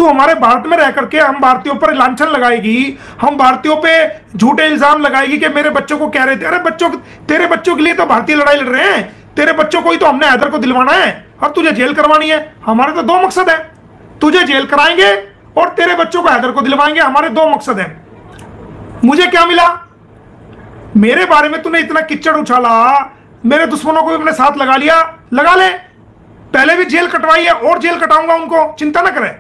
तू हमारे भारत में रह करके हम भारतीयों पर लांछन लगाएगी, हम भारतीयों पे झूठे इल्जाम लगाएगी कि मेरे बच्चों को कह रहे थे। अरे तेरे बच्चों के लिए तो भारतीय लड़ाई लड़ रहे हैं, तेरे बच्चों को ही तो हमने हैदर को दिलवाना है और तुझे जेल करवानी है। हमारे तो दो मकसद है, तुझे जेल कराएंगे और तेरे बच्चों को हैदर को दिलवाएंगे, हमारे दो मकसद है। मुझे क्या मिला? मेरे बारे में तूने इतना किच्चड़ उछाला, मेरे दुश्मनों को भी अपने साथ लगा लिया। लगा ले, पहले भी जेल कटवाई है और जेल कटाऊंगा उनको, चिंता ना करें।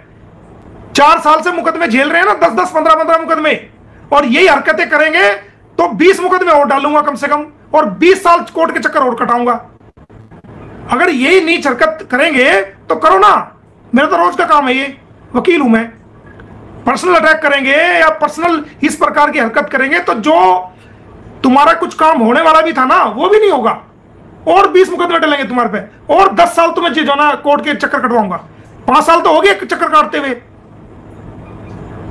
4 साल से मुकदमे झेल रहे हैं ना, 10-10, 15-15 मुकदमे, और यही हरकतें करेंगे तो 20 मुकदमे और डालूंगा कम से कम, और 20 साल कोर्ट के चक्कर और कटाऊंगा। अगर यही नीच हरकत करेंगे तो करो ना, मेरा तो रोज का काम है ये, वकील हूं मैं। पर्सनल अटैक करेंगे या पर्सनल इस प्रकार की हरकत करेंगे तो जो तुम्हारा कुछ काम होने वाला भी था ना वो भी नहीं होगा, और 20 मुकदमे डलेंगे तुम्हारे पे, और 10 साल तुम्हें जो ना कोर्ट के चक्कर कटवाऊंगा। 5 साल तो हो गए चक्कर काटते हुए।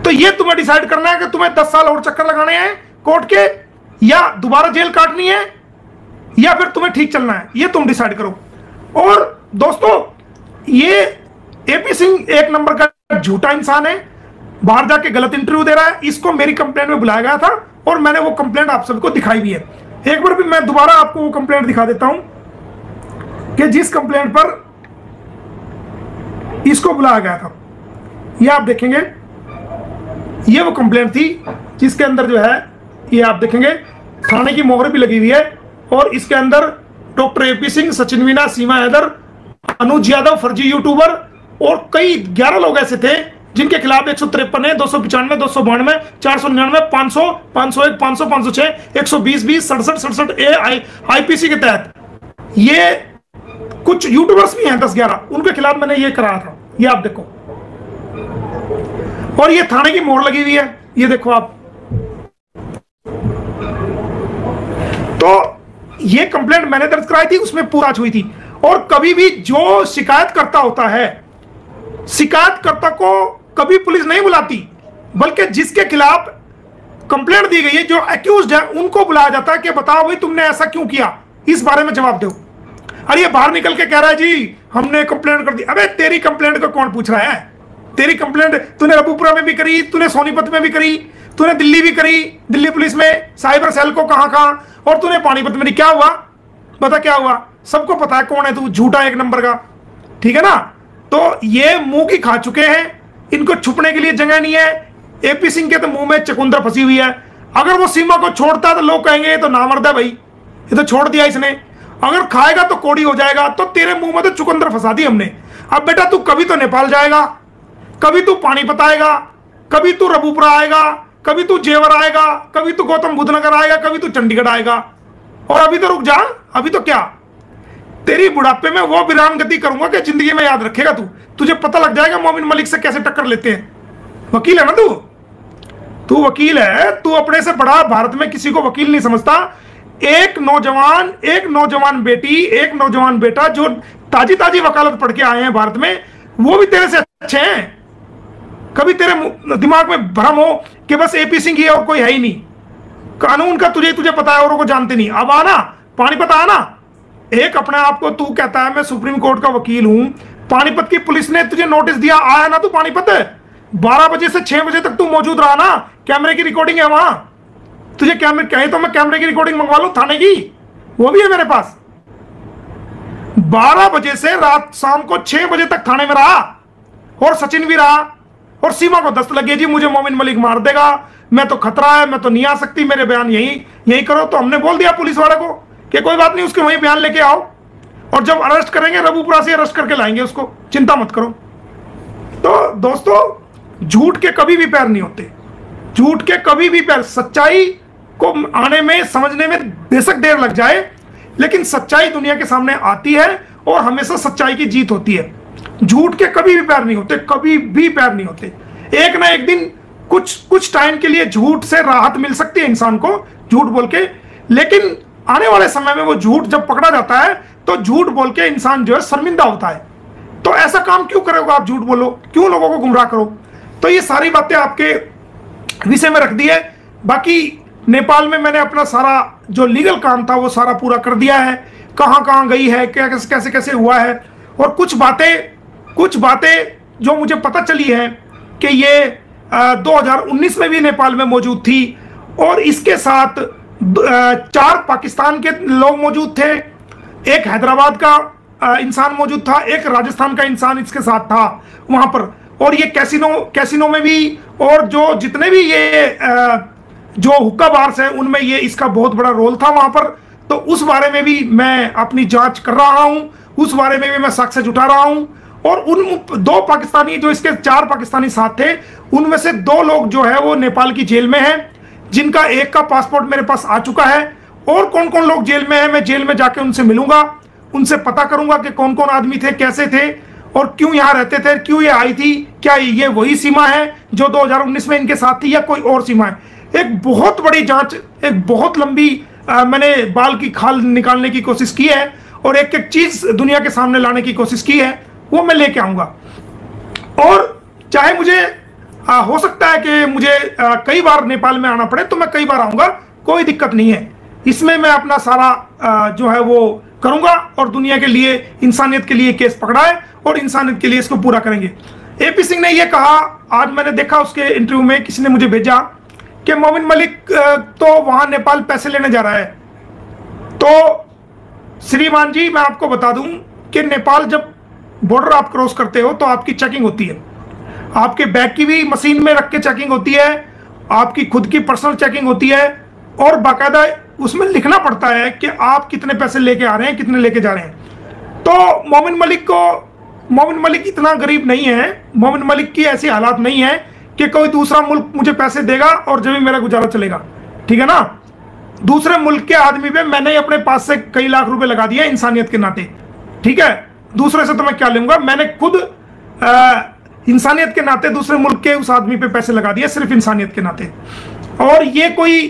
तो ये तुम्हें डिसाइड करना है कि तुम्हें 10 साल और चक्कर लगाने हैं कोर्ट के, या दोबारा जेल काटनी है, या फिर तुम्हें ठीक चलना है, ये तुम डिसाइड करो। और दोस्तों, ये एपी सिंह एक नंबर का झूठा इंसान है, बाहर जाके गलत इंटरव्यू दे रहा है। इसको मेरी कंप्लेंट में बुलाया गया था और मैंने वो कंप्लेंट आप सबको दिखाई भी है। एक बार भी मैं दोबारा आपको वो कंप्लेंट दिखा देता हूं कि जिस कंप्लेंट पर इसको बुलाया गया था। ये आप देखेंगे, ये वो कंप्लेंट थी जिसके अंदर जो है, ये आप देखेंगे थाने की मोहर भी लगी हुई है, और इसके अंदर डॉक्टर एपी सिंह, सचिन मीना, सीमा हैदर, अनुज यादव फर्जी यूट्यूबर और कई 11 लोग ऐसे थे जिनके खिलाफ 153 है, 295, 292, 499, 500, 501, 500, 506, 120, 20, 67, 67 आईपीसी के तहत ये कुछ यूट्यूबर्स भी हैं 10-11, उनके खिलाफ मैंने ये कराया था। ये आप देखो, और ये थाने की मोहर लगी हुई है, ये देखो आप। तो ये कंप्लेंट मैंने दर्ज कराई थी, उसमें पूछताछ हुई थी। और कभी भी जो शिकायतकर्ता होता है, शिकायतकर्ता को कभी पुलिस नहीं बुलाती, बल्कि जिसके खिलाफ कंप्लेंट दी गई है, जो एक्यूज्ड है, उनको बुलाया जाता है कि बताओ भाई तुमने ऐसा क्यों किया, इस बारे में जवाब दो। अरे ये बाहर निकल के कह रहा है जी हमने कंप्लेंट कर दी। अबे तेरी कंप्लेंट को कौन पूछ रहा है? तेरी कंप्लेंट तूने रबूपुरा में भी करी, तूने सोनीपत में भी करी, तूने दिल्ली भी करी, दिल्ली पुलिस में साइबर सेल को कहां, और तूने पानीपत में नहीं। क्या हुआ बता, क्या हुआ? सबको पता है कौन है तू, झूठा एक नंबर का, ठीक है ना। तो ये मुंह की खा चुके हैं, इनको छुपने के लिए जगह नहीं है। एपी सिंह के तो मुंह में चकुंदर फंसी हुई है। अगर वो सीमा को छोड़ता तो लोग कहेंगे ये तो नामर्द है भाई, ये तो छोड़ दिया इसने। अगर खाएगा तो कोड़ी हो जाएगा। तो तेरे मुंह में तो चुकंदर फंसा दी हमने। अब बेटा तू कभी तो नेपाल जाएगा, कभी तू पानीपत आएगा, कभी तू रबूपुरा आएगा, कभी तू जेवर आएगा, कभी तू गौतम बुद्ध नगर आएगा, कभी तू चंडीगढ़ आएगा। और अभी तो रुक जा, अभी तो क्या, तेरी बुढ़ापे में वो वीरान गति करूंगा कि जिंदगी में याद रखेगा तू। तुझे पता लग जाएगा मोमिन मलिक से कैसे टक्कर लेते हैं। वकील है ना तू वकील है। तू अपने से बड़ा भारत में किसी को वकील नहीं समझता। एक नौजवान बेटी, एक नौजवान बेटा जो ताजी वकालत पढ़ के आए हैं भारत में, वो भी तेरे से अच्छे हैं। कभी तेरे दिमाग में भ्रम हो कि बस एपी सिंह ही है और कोई है ही नहीं। कानून का तुझे पता है, औरों को जानते नहीं। अब आना पानीपत, आना। एक अपने आप को तू कहता है मैं सुप्रीम कोर्ट का वकील हूं। पानीपत की पुलिस ने तुझे नोटिस दिया, आया ना तू पानीपत? 12 बजे से 6 बजे तक तू मौजूद रहा ना। कैमरे की रिकॉर्डिंग है वहां। तुझे कैमरे कहे तो मैं कैमरे की रिकॉर्डिंग मंगवा लूं थाने की, वो भी है मेरे पास। 12 बजे से रात शाम को 6 बजे तक थाने में रहा, और सचिन भी रहा, और सीमा को दस्त लगी जी मुझे मोमिन मलिक मार देगा, मैं तो खतरा है, मैं तो नहीं आ सकती, मेरे बयान यही करो। तो हमने बोल दिया पुलिस वाले को कि कोई बात नहीं, उसके वहीं बयान लेके आओ, और जब अरेस्ट करेंगे रबूपुरा से अरेस्ट करके लाएंगे उसको, चिंता मत करो। तो दोस्तों, झूठ के कभी भी पैर नहीं होते, झूठ के कभी भी पैर। सच्चाई को आने में, समझने में बेशक देर लग जाए, लेकिन सच्चाई दुनिया के सामने आती है और हमेशा सच्चाई की जीत होती है। झूठ के कभी भी पैर नहीं होते, कभी भी पैर नहीं होते। एक ना एक दिन कुछ टाइम के लिए झूठ से राहत मिल सकती है इंसान को, झूठ बोल के, लेकिन आने वाले समय में वो झूठ जब पकड़ा जाता है तो झूठ बोल के इंसान जो है शर्मिंदा होता है। तो ऐसा काम क्यों करोगे आप? झूठ बोलो, क्यों लोगों को गुमराह करो? तो ये सारी बातें आपके विषय में रख दी है। बाकी नेपाल में मैंने अपना सारा जो लीगल काम था वो सारा पूरा कर दिया है। कहां गई है, कैसे हुआ है, और कुछ बातें जो मुझे पता चली है कि ये 2019 में भी नेपाल में मौजूद थी और इसके साथ 4 पाकिस्तान के लोग मौजूद थे, एक हैदराबाद का इंसान मौजूद था, एक राजस्थान का इंसान इसके साथ था वहां पर। और ये कैसीनो में भी, और जो जितने भी ये जो हुक्का बार्स हैं उनमें ये इसका बहुत बड़ा रोल था वहां पर। तो उस बारे में भी मैं अपनी जांच कर रहा हूं, उस बारे में भी मैं साक्ष्य जुटा रहा हूं। और उन 2 पाकिस्तानी, जो इसके 4 पाकिस्तानी साथ थे, उनमें से 2 लोग जो है वो नेपाल की जेल में हैं, जिनका एक का पासपोर्ट मेरे पास आ चुका है। और कौन कौन लोग जेल में हैं, मैं जेल में जाके उनसे मिलूंगा, उनसे पता करूंगा कि कौन कौन आदमी थे, कैसे थे और क्यों यहाँ रहते थे, क्यों ये आई थी, क्या ये वही सीमा है जो 2019 में इनके साथ थी या कोई और सीमा है। एक बहुत बड़ी जांच, एक बहुत लंबी मैंने बाल की खाल निकालने की कोशिश की है और एक एक चीज दुनिया के सामने लाने की कोशिश की है, वो मैं लेके आऊंगा। और चाहे मुझे हो सकता है कि मुझे कई बार नेपाल में आना पड़े, तो मैं कई बार आऊंगा, कोई दिक्कत नहीं है। इसमें मैं अपना सारा जो है वो करूंगा और दुनिया के लिए, इंसानियत के लिए केस पकड़ा है और इंसानियत के लिए इसको पूरा करेंगे। एपी सिंह ने यह कहा, आज मैंने देखा उसके इंटरव्यू में, किसी ने मुझे भेजा कि मोमिन मलिक तो वहां नेपाल पैसे लेने जा रहा है। तो श्रीमान जी, मैं आपको बता दूं कि नेपाल जब बॉर्डर आप क्रॉस करते हो तो आपकी चेकिंग होती है, आपके बैग की भी मशीन में रख के चेकिंग होती है, आपकी खुद की पर्सनल चेकिंग होती है और बाकायदा उसमें लिखना पड़ता है कि आप कितने पैसे लेके आ रहे हैं, कितने लेके जा रहे हैं। तो मोमिन मलिक इतना गरीब नहीं है, मोमिन मलिक की ऐसी हालात नहीं है कि कोई दूसरा मुल्क मुझे पैसे देगा और जब भी मेरा गुजारा चलेगा, ठीक है ना। दूसरे मुल्क के आदमी पे मैंने अपने पास से कई लाख रुपए लगा दिए इंसानियत के नाते, ठीक है। दूसरे से तो मैं क्या लूंगा, मैंने खुद इंसानियत के नाते दूसरे मुल्क के उस आदमी पे पैसे लगा दिए, सिर्फ इंसानियत के नाते। और ये कोई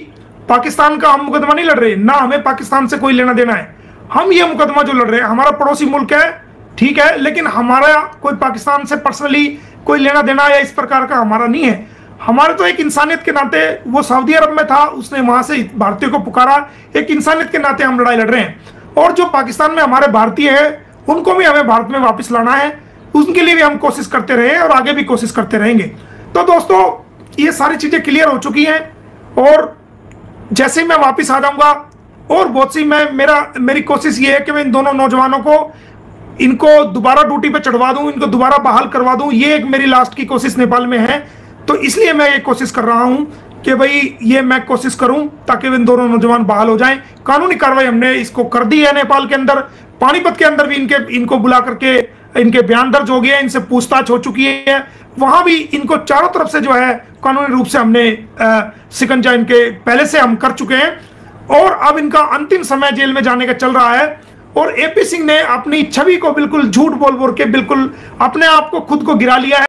पाकिस्तान का हम मुकदमा नहीं लड़ रहे, ना हमें पाकिस्तान से कोई लेना देना है। हम ये मुकदमा जो लड़ रहे हैं, हमारा पड़ोसी मुल्क है, ठीक है, लेकिन हमारा कोई पाकिस्तान से पर्सनली कोई लेना देना या इस प्रकार का हमारा नहीं है। हमारे तो एक इंसानियत के नाते, वो सऊदी अरब में था, उसने वहां से भारतीयों को पुकारा, एक इंसानियत के नाते हम लड़ाई लड़ रहे हैं। और जो पाकिस्तान में हमारे भारतीय हैं, उनको भी हमें भारत में वापस लाना है, उनके लिए भी हम कोशिश करते रहे और आगे भी कोशिश करते रहेंगे। तो दोस्तों, ये सारी चीजें क्लियर हो चुकी हैं और जैसे ही मैं वापस आ जाऊंगा और बहुत सी मेरी कोशिश ये है कि मैं इन दोनों नौजवानों को, इनको दोबारा ड्यूटी पे चढ़वा दूं, इनको दोबारा बहाल करवा दूं। ये एक मेरी लास्ट की कोशिश नेपाल में है, तो इसलिए मैं ये कोशिश कर रहा हूं कि भाई ये मैं कोशिश करूं ताकि इन दोनों नौजवान बहाल हो जाएं। कानूनी कार्रवाई हमने इसको कर दी है नेपाल के अंदर, पानीपत के अंदर भी इनको बुला करके इनके बयान दर्ज हो गए हैं, इनसे पूछताछ हो चुकी है, वहां भी इनको चारों तरफ से जो है कानूनी रूप से हमने शिकंजा इनके पहले से हम कर चुके हैं और अब इनका अंतिम समय जेल में जाने का चल रहा है। और एपी सिंह ने अपनी छवि को बिल्कुल झूठ बोल बोल के बिल्कुल अपने आप को खुद को गिरा लिया है।